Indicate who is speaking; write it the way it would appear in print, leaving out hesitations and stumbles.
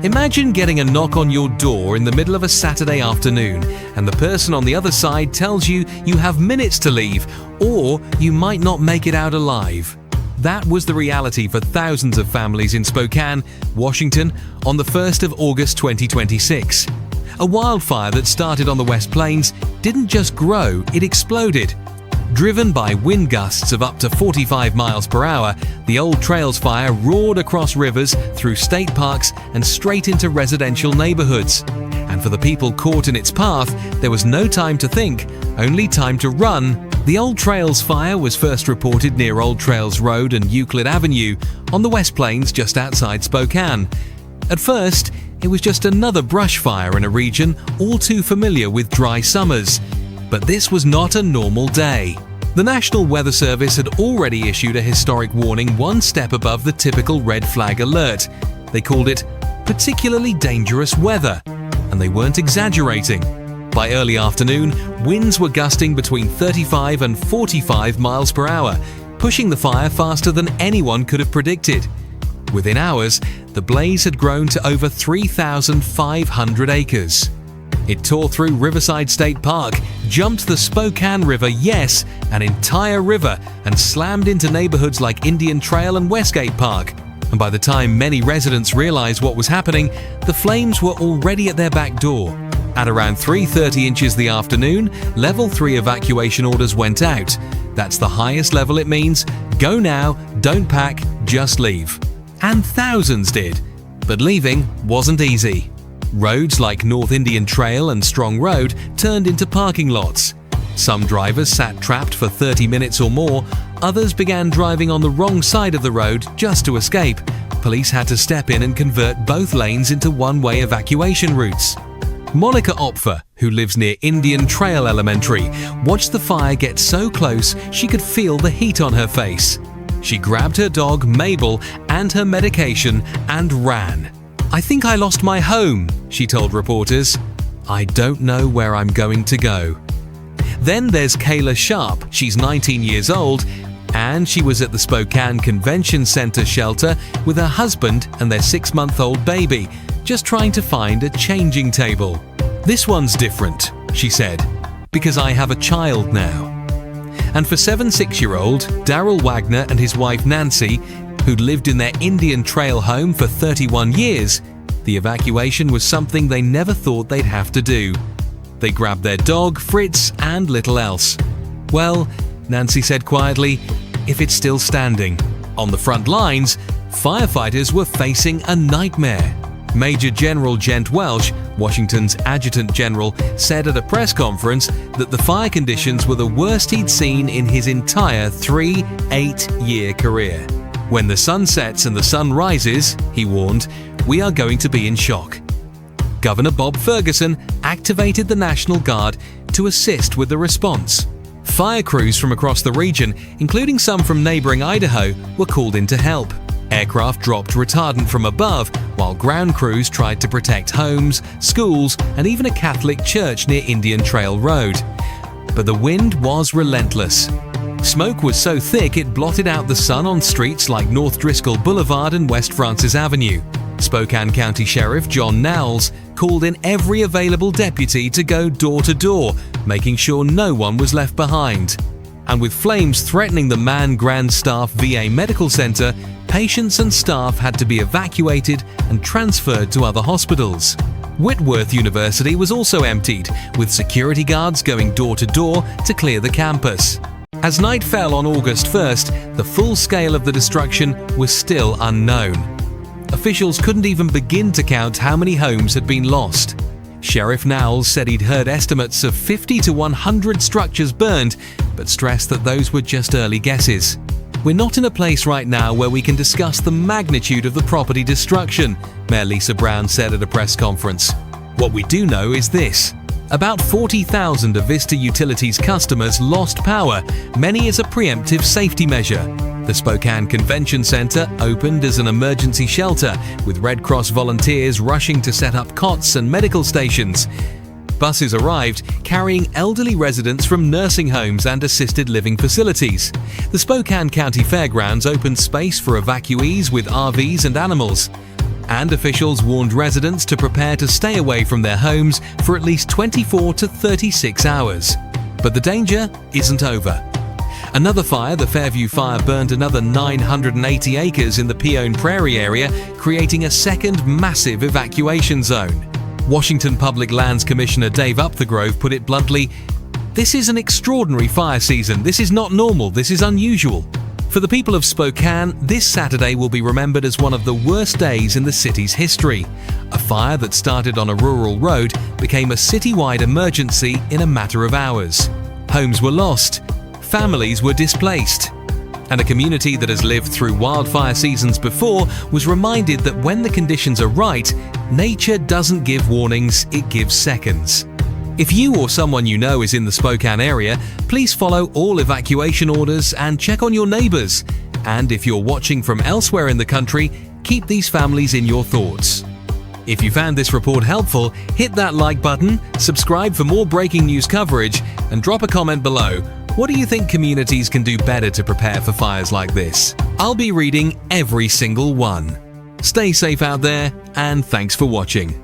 Speaker 1: Imagine getting a knock on your door in the middle of a Saturday afternoon, and the person on the other side tells you you have minutes to leave, or you might not make it out alive. That was the reality for thousands of families in Spokane, Washington, on the 1st of August 2026. A wildfire that started on the West Plains didn't just grow, it exploded. Driven by wind gusts of up to 45 miles per hour, the Old Trails fire roared across rivers, through state parks, and straight into residential neighborhoods. And for the people caught in its path, there was no time to think, only time to run. The Old Trails fire was first reported near Old Trails Road and Euclid Avenue on the West Plains just outside Spokane. At first, it was just another brush fire in a region all too familiar with dry summers. But this was not a normal day. The National Weather Service had already issued a historic warning one step above the typical red flag alert. They called it particularly dangerous weather, and they weren't exaggerating. By early afternoon, winds were gusting between 35 and 45 miles per hour, pushing the fire faster than anyone could have predicted. Within hours, the blaze had grown to over 3,500 acres. It tore through Riverside State Park, jumped the Spokane River, yes, an entire river, and slammed into neighborhoods like Indian Trail and Westgate Park. And by the time many residents realized what was happening, the flames were already at their back door. At around 3:30 inches the afternoon, Level 3 evacuation orders went out. That's the highest level. It means go now, don't pack, just leave. And thousands did. But leaving wasn't easy. Roads like North Indian Trail and Strong Road turned into parking lots. Some drivers sat trapped for 30 minutes or more, others began driving on the wrong side of the road just to escape. Police had to step in and convert both lanes into one-way evacuation routes. Monica Opfer, who lives near Indian Trail Elementary, watched the fire get so close she could feel the heat on her face. She grabbed her dog, Mabel, and her medication and ran. "I think I lost my home," she told reporters. "I don't know where I'm going to go." Then there's Kayla Sharp. She's 19 years old, and she was at the Spokane Convention Center shelter with her husband and their 6-month-old baby, just trying to find a changing table. "This one's different," she said, "because I have a child now." And for 7-6-year-old Daryl Wagner and his wife Nancy, who'd lived in their Indian Trail home for 31 years, the evacuation was something they never thought they'd have to do. They grabbed their dog, Fritz, and little else. "Well," Nancy said quietly, "if it's still standing." On the front lines, firefighters were facing a nightmare. Major General Gent Welsh, Washington's Adjutant General, said at a press conference that the fire conditions were the worst he'd seen in his entire 8-year career. "When the sun sets and the sun rises," he warned, "we are going to be in shock." Governor Bob Ferguson activated the National Guard to assist with the response. Fire crews from across the region, including some from neighboring Idaho, were called in to help. Aircraft dropped retardant from above, while ground crews tried to protect homes, schools, and even a Catholic church near Indian Trail Road. But the wind was relentless. Smoke was so thick it blotted out the sun on streets like North Driscoll Boulevard and West Francis Avenue. Spokane County Sheriff John Knowles called in every available deputy to go door to door, making sure no one was left behind. And with flames threatening the Man Grandstaff VA Medical Center, patients and staff had to be evacuated and transferred to other hospitals. Whitworth University was also emptied, with security guards going door to door to clear the campus. As night fell on August 1st, the full scale of the destruction was still unknown. Officials couldn't even begin to count how many homes had been lost. Sheriff Knowles said he'd heard estimates of 50 to 100 structures burned, but stressed that those were just early guesses. "We're not in a place right now where we can discuss the magnitude of the property destruction," Mayor Lisa Brown said at a press conference. "What we do know is this. About 40,000 of Vista Utilities customers lost power, many as a preemptive safety measure. The Spokane Convention Center opened as an emergency shelter, with Red Cross volunteers rushing to set up cots and medical stations. Buses arrived carrying elderly residents from nursing homes and assisted living facilities. The Spokane County Fairgrounds opened space for evacuees with RVs and animals. and officials warned residents to prepare to stay away from their homes for at least 24 to 36 hours. But the danger isn't over. Another fire, the Fairview Fire, burned another 980 acres in the Prairie area, creating a second massive evacuation zone. Washington Public Lands Commissioner Dave Upthegrove put it bluntly, "This is an extraordinary fire season. This is not normal. This is unusual." For the people of Spokane, this Saturday will be remembered as one of the worst days in the city's history. A fire that started on a rural road became a citywide emergency in a matter of hours. Homes were lost. Families were displaced. And a community that has lived through wildfire seasons before was reminded that when the conditions are right, nature doesn't give warnings, it gives seconds. If you or someone you know is in the Spokane area, please follow all evacuation orders and check on your neighbors. And if you're watching from elsewhere in the country, keep these families in your thoughts. If you found this report helpful, hit that like button, subscribe for more breaking news coverage, and drop a comment below. What do you think communities can do better to prepare for fires like this? I'll be reading every single one. Stay safe out there, and thanks for watching.